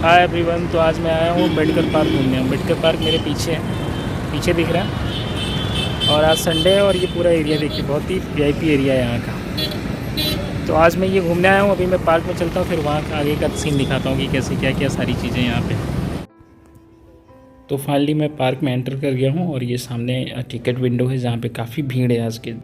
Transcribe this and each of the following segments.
Hi everyone. तो आज मैं आया हूँ अम्बेडकर पार्क घूमने। अम्बेडकर पार्क मेरे पीछे है, पीछे दिख रहा है। और आज संडे है और ये पूरा एरिया देखिए, बहुत ही वीआईपी एरिया है यहाँ का। तो आज मैं ये घूमने आया हूँ। अभी मैं पार्क में चलता हूँ, फिर वहाँ का आगे का सीन दिखाता हूँ कि कैसे क्या क्या सारी चीज़ें यहाँ पे। तो फाइनली मैं पार्क में एंटर कर गया हूँ और ये सामने टिकट विंडो है जहाँ पे काफ़ी भीड़ है आज के।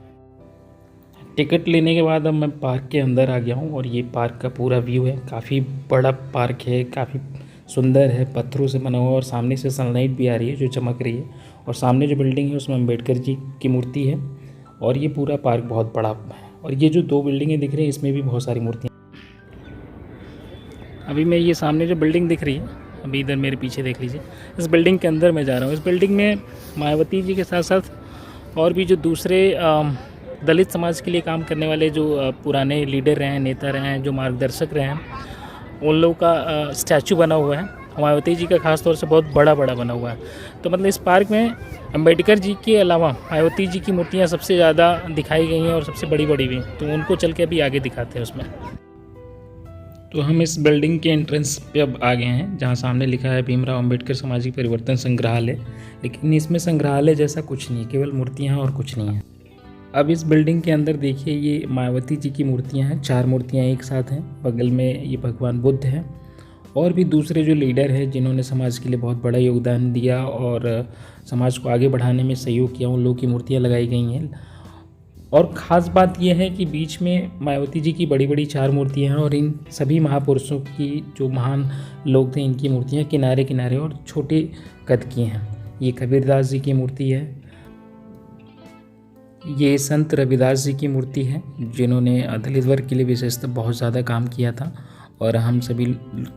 टिकट लेने के बाद अब मैं पार्क के अंदर आ गया हूँ और ये पार्क का पूरा व्यू है। काफ़ी बड़ा पार्क है, काफ़ी सुंदर है, पत्थरों से बना हुआ और सामने से सनलाइट भी आ रही है जो चमक रही है। और सामने जो बिल्डिंग है उसमें अम्बेडकर जी की मूर्ति है और ये पूरा पार्क बहुत बड़ा है। और ये जो दो बिल्डिंगें दिख रही हैं इसमें भी बहुत सारी मूर्तियाँ। अभी मैं ये सामने जो बिल्डिंग दिख रही है, अभी इधर मेरे पीछे देख लीजिए, इस बिल्डिंग के अंदर मैं जा रहा हूँ। इस बिल्डिंग में मायावती जी के साथ साथ और भी जो दूसरे दलित समाज के लिए काम करने वाले जो पुराने लीडर रहे हैं, नेता रहे हैं, जो मार्गदर्शक रहे हैं, उन लोगों का स्टैचू बना हुआ है। मायावती जी का खास तौर से बहुत बड़ा बना हुआ है। तो मतलब इस पार्क में अम्बेडकर जी के अलावा मायावती जी की मूर्तियाँ सबसे ज़्यादा दिखाई गई हैं और सबसे बड़ी भी। तो उनको चल के अभी आगे दिखाते हैं उसमें। तो हम इस बिल्डिंग के एंट्रेंस पे अब आ गए हैं जहाँ सामने लिखा है भीमराव अंबेडकर सामाजिक परिवर्तन संग्रहालय। लेकिन इसमें संग्रहालय जैसा कुछ नहीं, केवल मूर्तियाँ और कुछ नहीं है। अब इस बिल्डिंग के अंदर देखिए, ये मायावती जी की मूर्तियां हैं, 4 मूर्तियां एक साथ हैं। बगल में ये भगवान बुद्ध हैं और भी दूसरे जो लीडर हैं जिन्होंने समाज के लिए बहुत बड़ा योगदान दिया और समाज को आगे बढ़ाने में सहयोग किया, उन लोगों की मूर्तियां लगाई गई हैं। और ख़ास बात यह है कि बीच में मायावती जी की बड़ी 4 मूर्तियाँ हैं और इन सभी महापुरुषों की जो महान लोग थे इनकी मूर्तियाँ किनारे किनारे और छोटे कद की हैं। ये कबीरदास जी की मूर्ति है, ये संत रविदास जी की मूर्ति है जिन्होंने दलित वर्ग के लिए विशेषतः बहुत ज़्यादा काम किया था और हम सभी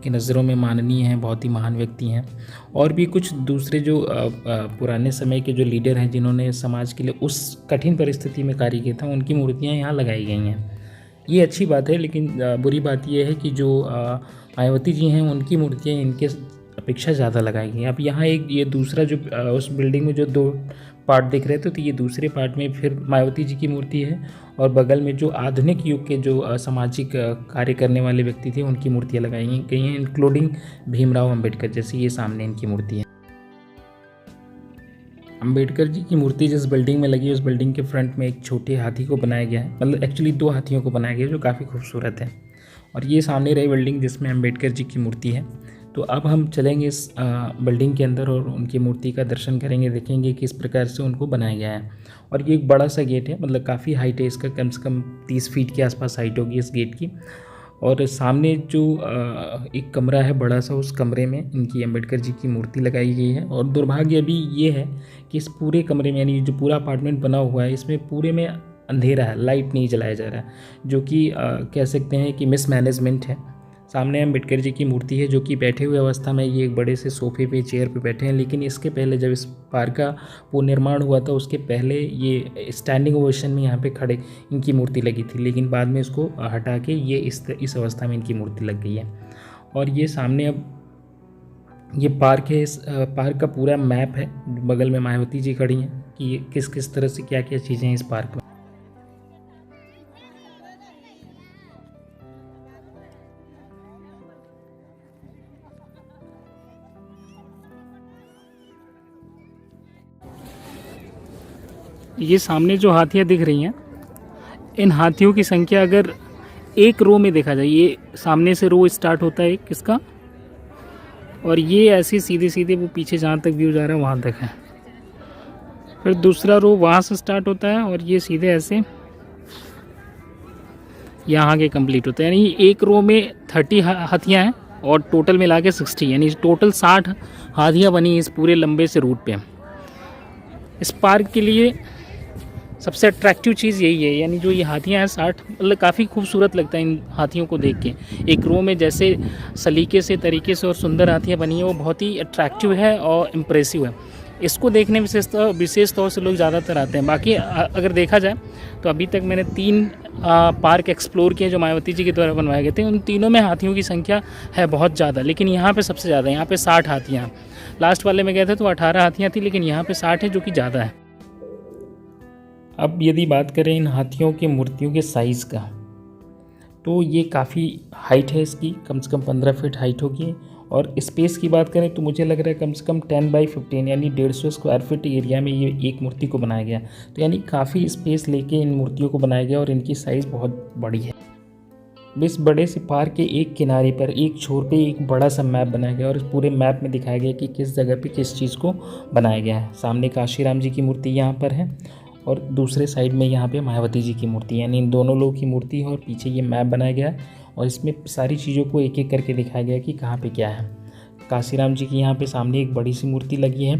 की नज़रों में माननीय हैं, बहुत ही महान व्यक्ति हैं। और भी कुछ दूसरे जो पुराने समय के जो लीडर हैं जिन्होंने समाज के लिए उस कठिन परिस्थिति में कार्य किया था, उनकी मूर्तियाँ यहाँ लगाई गई हैं। ये अच्छी बात है, लेकिन बुरी बात यह है कि जो मायावती जी हैं उनकी मूर्तियाँ इनके अपेक्षा ज़्यादा लगाई गई। अब यहाँ एक ये दूसरा जो उस बिल्डिंग में जो 2 पार्ट दिख रहे थे, तो ये दूसरे पार्ट में फिर मायावती जी की मूर्ति है और बगल में जो आधुनिक युग के जो सामाजिक कार्य करने वाले व्यक्ति थे उनकी मूर्तियाँ लगाई गई हैं, इंक्लूडिंग भीमराव अंबेडकर। जैसे ये सामने इनकी मूर्ति है। अंबेडकर जी की मूर्ति जिस बिल्डिंग में लगी है उस बिल्डिंग के फ्रंट में एक छोटे हाथी को बनाया गया है, मतलब एक्चुअली 2 हाथियों को बनाया गया है जो काफ़ी खूबसूरत है। और ये सामने रही बिल्डिंग जिसमें अंबेडकर जी की मूर्ति है। तो अब हम चलेंगे इस बिल्डिंग के अंदर और उनकी मूर्ति का दर्शन करेंगे, देखेंगे किस प्रकार से उनको बनाया गया है। और ये एक बड़ा सा गेट है, मतलब काफ़ी हाइट है इसका, कम से कम 30 फीट के आसपास हाइट होगी इस गेट की। और सामने जो एक कमरा है बड़ा सा, उस कमरे में इनकी अंबेडकर जी की मूर्ति लगाई गई है। और दुर्भाग्य अभी ये है कि इस पूरे कमरे में, यानी जो पूरा अपार्टमेंट बना हुआ है, इसमें पूरे में अंधेरा है, लाइट नहीं जलाया जा रहा है, जो कि कह सकते हैं कि मिसमैनेजमेंट है। सामने अम्बेडकर जी की मूर्ति है जो कि बैठे हुए अवस्था में ये एक बड़े से सोफे पे, चेयर पे बैठे हैं। लेकिन इसके पहले जब इस पार्क का पुनर्निर्माण हुआ था उसके पहले ये स्टैंडिंग ओवेशन में यहाँ पे खड़े इनकी मूर्ति लगी थी, लेकिन बाद में इसको हटा के ये इस अवस्था में इनकी मूर्ति लग गई है। और ये सामने अब ये पार्क है, इस पार्क का पूरा मैप है, बगल में मायावती जी खड़ी हैं कि ये किस किस तरह से क्या क्या चीज़ें हैं इस पार्क में। ये सामने जो हाथियाँ दिख रही हैं, इन हाथियों की संख्या अगर एक रो में देखा जाए, ये सामने से रो स्टार्ट होता है एक इसका, और ये ऐसे सीधे वो पीछे जहाँ तक व्यू जा रहा है वहाँ तक है। फिर दूसरा रो वहाँ से स्टार्ट होता है और ये सीधे ऐसे यहाँ के कंप्लीट होता है। यानी एक रो में 30 हाथियाँ हैं और टोटल मिला के 60, यानी टोटल 60 हाथियाँ बनी इस पूरे लंबे से रूट पे। इस पार्क के लिए सबसे अट्रैक्टिव चीज़ यही है, यानी जो ये हाथियाँ हैं 60, मतलब काफ़ी खूबसूरत लगता है इन हाथियों को देख के। एक रो में जैसे सलीके से, तरीके से और सुंदर हाथियाँ बनी हैं, वो बहुत ही अट्रैक्टिव है और इम्प्रेसिव है। इसको देखने विशेष तौर से लोग ज़्यादातर आते हैं। बाकी अगर देखा जाए तो अभी तक मैंने 3 पार्क एक्सप्लोर किए जो मायावती जी के द्वारा बनवाए गए थे। उन तीनों में हाथियों की संख्या है बहुत ज़्यादा, लेकिन यहाँ पे सबसे ज़्यादा है। यहाँ पे 60 हाथियाँ। लास्ट वाले में गए थे तो 18 हाथियाँ थी, लेकिन यहाँ पे 60 है जो कि ज़्यादा है। अब यदि बात करें इन हाथियों की मूर्तियों के साइज़ का, तो ये काफ़ी हाइट है इसकी, कम से कम 15 फीट हाइट होगी और स्पेस की बात करें तो मुझे लग रहा है कम से कम 10x15 यानी 150 स्क्वायर फीट एरिया में ये एक मूर्ति को बनाया गया। तो यानी काफ़ी स्पेस लेके इन मूर्तियों को बनाया गया और इनकी साइज़ बहुत बड़ी है। इस बड़े से पार्क के एक किनारे पर एक छोर पे एक बड़ा सा मैप बनाया गया और इस पूरे मैप में दिखाया गया कि किस जगह पे किस चीज़ को बनाया गया है। सामने काशी राम जी की मूर्ति यहाँ पर है और दूसरे साइड में यहाँ पे मायावती जी की मूर्ति, यानी इन दोनों लोगों की मूर्ति है और पीछे ये मैप बनाया गया है और इसमें सारी चीज़ों को एक एक करके दिखाया गया कि कहाँ पे क्या है। काशी राम जी की यहाँ पे सामने एक बड़ी सी मूर्ति लगी है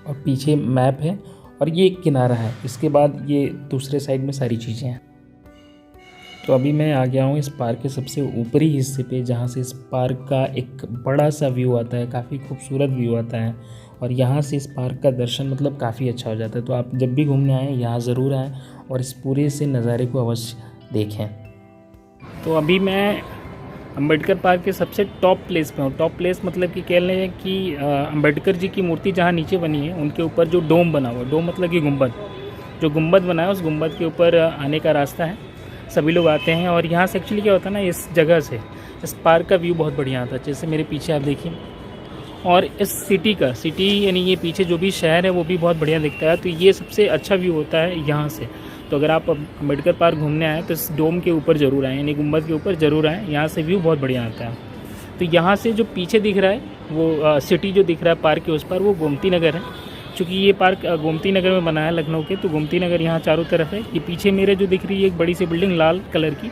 और पीछे मैप है और ये एक किनारा है। इसके बाद ये दूसरे साइड में सारी चीज़ें हैं। तो अभी मैं आ गया हूँ इस पार्क के सबसे ऊपरी हिस्से पे, जहाँ से इस पार्क का एक बड़ा सा व्यू आता है, काफ़ी खूबसूरत व्यू आता है और यहाँ से इस पार्क का दर्शन मतलब काफ़ी अच्छा हो जाता है। तो आप जब भी घूमने आएँ यहाँ ज़रूर आएँ और इस पूरे से नज़ारे को अवश्य देखें। तो अभी मैं अम्बेडकर पार्क के सबसे टॉप प्लेस पे हूँ। टॉप प्लेस मतलब कि कह लें कि अम्बेडकर जी की मूर्ति जहाँ नीचे बनी है उनके ऊपर जो डोम बना हुआ, डोम मतलब कि गुंबद, जो गुंबद बना है उस गुंबद के ऊपर आने का रास्ता है। सभी लोग आते हैं और यहाँ से एक्चुअली क्या होता है ना, इस जगह से इस पार्क का व्यू बहुत बढ़िया आता है। जैसे मेरे पीछे आप देखिए, और इस सिटी यानी ये पीछे जो भी शहर है वो भी बहुत बढ़िया दिखता है। तो ये सबसे अच्छा व्यू होता है यहाँ से। तो अगर आप अम्बेडकर पार्क घूमने आए तो इस डोम के ऊपर ज़रूर आएँ, यानी गुंबद के ऊपर ज़रूर आएँ, यहाँ से व्यू बहुत बढ़िया आता है। तो यहाँ से जो पीछे दिख रहा है वो सिटी जो दिख रहा है पार्क के उस पर, वो गोमती नगर है। चूँकि ये पार्क गोमती नगर में बना है लखनऊ के, तो गोमती नगर यहाँ चारों तरफ है। ये पीछे मेरे जो दिख रही है एक बड़ी सी बिल्डिंग लाल कलर की,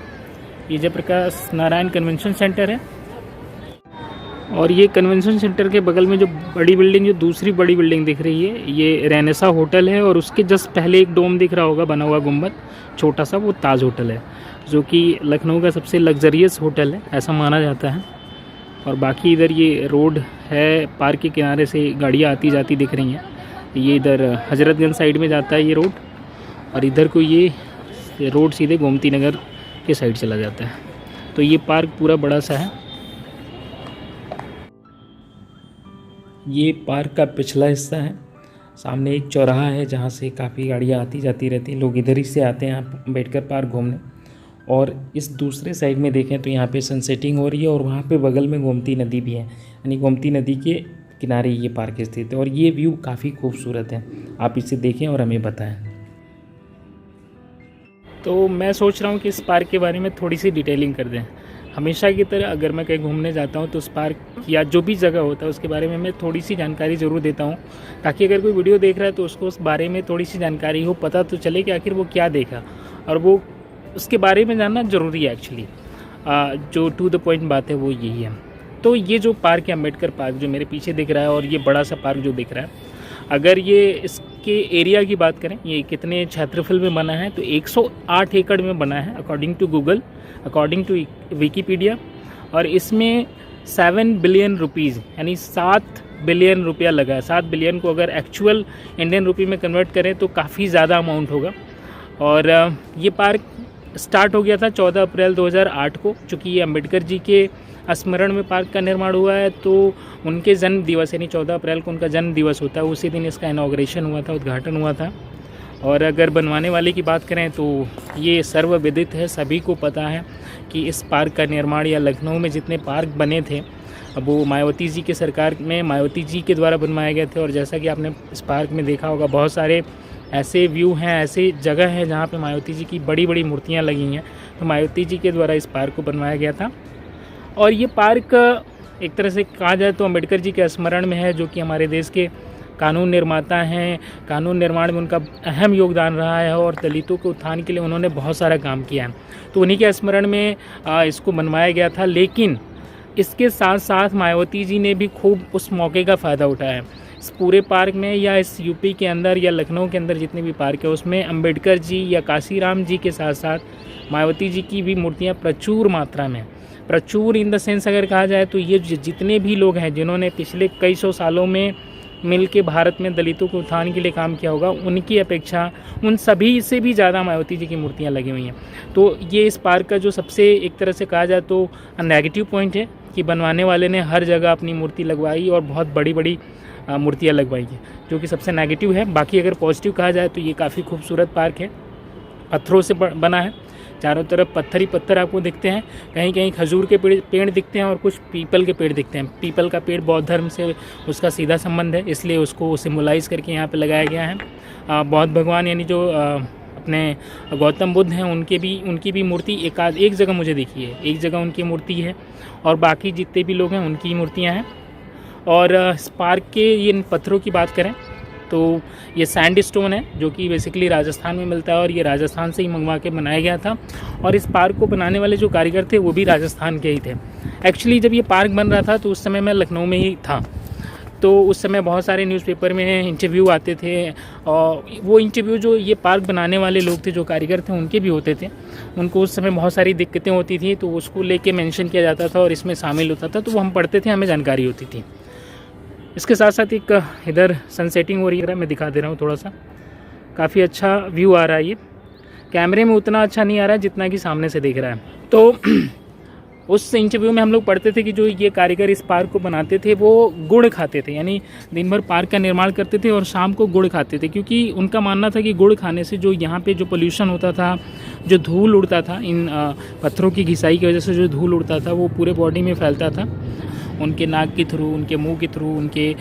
ये जयप्रकाश नारायण कन्वेंशन सेंटर है। और ये कन्वेंशन सेंटर के बगल में जो बड़ी बिल्डिंग, जो दूसरी बड़ी बिल्डिंग दिख रही है, ये रेनेसा होटल है और उसके जस्ट पहले एक डोम दिख रहा होगा बना हुआ गुंबद छोटा सा, वो ताज होटल है, जो कि लखनऊ का सबसे लग्जरियस होटल है ऐसा माना जाता है। और बाकी इधर ये रोड है, पार्क के किनारे से गाड़ियाँ आती जाती दिख रही हैं। ये इधर हजरतगंज साइड में जाता है ये रोड, और इधर को ये रोड सीधे गोमती नगर के साइड चला जाता है। तो ये पार्क पूरा बड़ा सा है। ये पार्क का पिछला हिस्सा है। सामने एक चौराहा है जहाँ से काफ़ी गाड़ियाँ आती जाती रहती हैं, लोग इधर ही से आते हैं अम्बेडकर पार्क घूमने। और इस दूसरे साइड में देखें तो यहाँ पे सनसेटिंग हो रही है और वहाँ पे बगल में गोमती नदी भी है, यानी गोमती नदी के किनारे ये पार्क स्थित है और ये व्यू काफ़ी खूबसूरत है। आप इसे देखें और हमें बताएं। तो मैं सोच रहा हूँ कि इस पार्क के बारे में थोड़ी सी डिटेलिंग कर दें। हमेशा की तरह अगर मैं कहीं घूमने जाता हूँ तो उस पार्क या जो भी जगह होता है उसके बारे में मैं थोड़ी सी जानकारी ज़रूर देता हूँ, ताकि अगर कोई वीडियो देख रहा है तो उसको उस बारे में थोड़ी सी जानकारी हो, पता तो चले कि आखिर वो क्या देखा, और वो उसके बारे में जानना ज़रूरी है। एक्चुअली जो टू द पॉइंट बात है वो यही है। तो ये जो पार्क है अम्बेडकर पार्क जो मेरे पीछे दिख रहा है, और ये बड़ा सा पार्क जो दिख रहा है, अगर ये इसके एरिया की बात करें, ये कितने क्षेत्रफल में बना है, तो 108 एकड़ में बना है according to Google, according to Wikipedia. और इसमें 7 बिलियन रुपीज़ यानी 7 बिलियन रुपया लगा है। 7 बिलियन को अगर एक्चुअल इंडियन रुपी में कन्वर्ट करें तो काफ़ी ज़्यादा अमाउंट होगा। और ये पार्क स्टार्ट हो गया था 14 अप्रैल 2008 को। चूँकि ये अम्बेडकर जी के स्मरण में पार्क का निर्माण हुआ है, तो उनके जन्म दिवस यानी 14 अप्रैल को उनका जन्म दिवस होता है, उसी दिन इसका इनॉग्रेशन हुआ था, उद्घाटन हुआ था। और अगर बनवाने वाले की बात करें तो ये सर्वविदित है, सभी को पता है कि इस पार्क का निर्माण या लखनऊ में जितने पार्क बने थे अब वो मायावती जी के सरकार में मायावती जी के द्वारा बनवाए गए थे। और जैसा कि आपने इस पार्क में देखा होगा, बहुत सारे ऐसे व्यू हैं, ऐसे जगह हैं जहाँ पे मायावती जी की बड़ी बड़ी मूर्तियाँ लगी हैं। तो मायावती जी के द्वारा इस पार्क को बनवाया गया था। और ये पार्क एक तरह से कहा जाए तो अम्बेडकर जी के स्मरण में है, जो कि हमारे देश के कानून निर्माता हैं। कानून निर्माण में उनका अहम योगदान रहा है और दलितों के उत्थान के लिए उन्होंने बहुत सारा काम किया है। तो उन्हीं के स्मरण में इसको बनवाया गया था। लेकिन इसके साथ साथ मायावती जी ने भी खूब उस मौके का फ़ायदा उठाया। इस पूरे पार्क में या इस यूपी के अंदर या लखनऊ के अंदर जितने भी पार्क है उसमें अम्बेडकर जी या काशीराम जी के साथ साथ मायावती जी की भी मूर्तियाँ प्रचुर मात्रा में, प्रचुर इन द सेंस अगर कहा जाए तो ये जितने भी लोग हैं जिन्होंने पिछले कई सौ सालों में मिल के भारत में दलितों के उत्थान के लिए काम किया होगा, उनकी अपेक्षा उन सभी से भी ज़्यादा मायावती जी की मूर्तियाँ लगी हुई हैं। तो ये इस पार्क का जो सबसे एक तरह से कहा जाए तो नेगेटिव पॉइंट है कि बनवाने वाले ने हर जगह अपनी मूर्ति लगवाई और बहुत बड़ी बड़ी मूर्तियाँ लगवाई है, जो कि सबसे नेगेटिव है। बाकी अगर पॉजिटिव कहा जाए तो ये काफ़ी खूबसूरत पार्क है पत्थरों से बना है। चारों तरफ पत्थर ही पत्थर आपको दिखते हैं। कहीं कहीं खजूर के पेड़ दिखते हैं और कुछ पीपल के पेड़ दिखते हैं। पीपल का पेड़ बौद्ध धर्म से उसका सीधा संबंध है, इसलिए उसको सिम्बलाइज़ करके यहाँ पे लगाया गया है। बौद्ध भगवान यानी जो अपने गौतम बुद्ध हैं उनकी भी मूर्ति एक जगह मुझे दिखी है, एक जगह उनकी मूर्ति है और बाकी जितने भी लोग हैं उनकी मूर्तियाँ हैं। और इस पार्क के ये पत्थरों की बात करें तो ये सैंड स्टोन है जो कि बेसिकली राजस्थान में मिलता है और ये राजस्थान से ही मंगवा के बनाया गया था। और इस पार्क को बनाने वाले जो कारीगर थे वो भी राजस्थान के ही थे। एक्चुअली जब ये पार्क बन रहा था तो उस समय मैं लखनऊ में ही था, तो उस समय बहुत सारे न्यूज़पेपर में इंटरव्यू आते थे और वो इंटरव्यू जो ये पार्क बनाने वाले लोग थे, जो कारीगर थे, उनके भी होते थे। उनको उस समय बहुत सारी दिक्कतें होती थी तो उसको लेके मेंशन किया जाता था और इसमें शामिल होता था, तो वो हम पढ़ते थे, हमें जानकारी होती थी। इसके साथ साथ एक इधर सनसेटिंग हो रही है, मैं दिखा दे रहा हूँ थोड़ा सा। काफ़ी अच्छा व्यू आ रहा है, ये कैमरे में उतना अच्छा नहीं आ रहा है जितना कि सामने से दिख रहा है। तो उस इंटरव्यू में हम लोग पढ़ते थे कि जो ये कारीगर इस पार्क को बनाते थे वो गुड़ खाते थे, यानी दिन भर पार्क का निर्माण करते थे और शाम को गुड़ खाते थे, क्योंकि उनका मानना था कि गुड़ खाने से जो यहाँ पे जो पोल्यूशन होता था, जो धूल उड़ता था, इन पत्थरों की घिसाई की वजह से जो धूल उड़ता था वो पूरे बॉडी में फैलता था, उनके नाक के थ्रू, उनके मुंह के थ्रू, उनके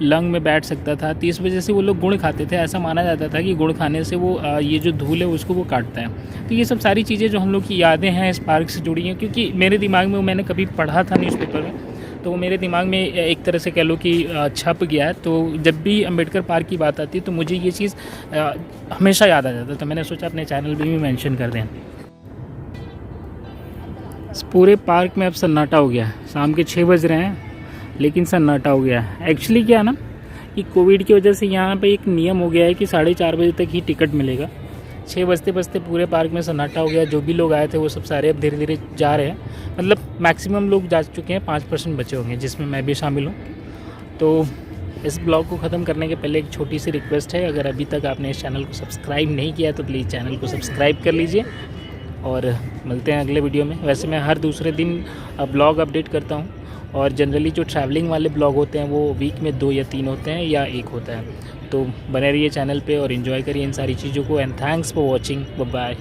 लंग में बैठ सकता था। तो इस वजह से वो लोग गुड़ खाते थे। ऐसा माना जाता था कि गुड़ खाने से वो ये जो धूल है उसको वो काटता है। तो ये सब सारी चीज़ें जो हम लोग की यादें हैं इस पार्क से जुड़ी हैं, क्योंकि मेरे दिमाग में मैंने कभी पढ़ा था न्यूज़पेपर में, तो वो मेरे दिमाग में एक तरह से कह लो कि छप गया है। तो जब भी अम्बेडकर पार्क की बात आती है तो मुझे ये चीज़ हमेशा याद आ जाता है। तो मैंने सोचा अपने चैनल पर भी मेंशन कर दें। इस पूरे पार्क में अब सन्नाटा हो गया है। शाम के 6 बज रहे हैं लेकिन सन्नाटा हो गया है। एक्चुअली क्या है ना कि कोविड की वजह से यहाँ पे एक नियम हो गया है कि 4:30 बजे तक ही टिकट मिलेगा। 6 बजते बजते पूरे पार्क में सन्नाटा हो गया। जो भी लोग आए थे वो सब सारे अब धीरे धीरे जा रहे हैं। मतलब मैक्सिमम लोग जा चुके हैं, 5% बचे होंगे जिसमें मैं भी शामिल हूँ। तो इस ब्लॉग को ख़त्म करने के पहले एक छोटी सी रिक्वेस्ट है, अगर अभी तक आपने इस चैनल को सब्सक्राइब नहीं किया तो प्लीज़ चैनल को सब्सक्राइब कर लीजिए और मिलते हैं अगले वीडियो में। वैसे मैं हर दूसरे दिन ब्लॉग अपडेट करता हूँ और जनरली जो ट्रैवलिंग वाले ब्लॉग होते हैं वो वीक में 2 या 3 होते हैं या 1 होता है। तो बने रहिए चैनल पे और एंजॉय करिए इन सारी चीज़ों को। And thanks for watching. Bye bye.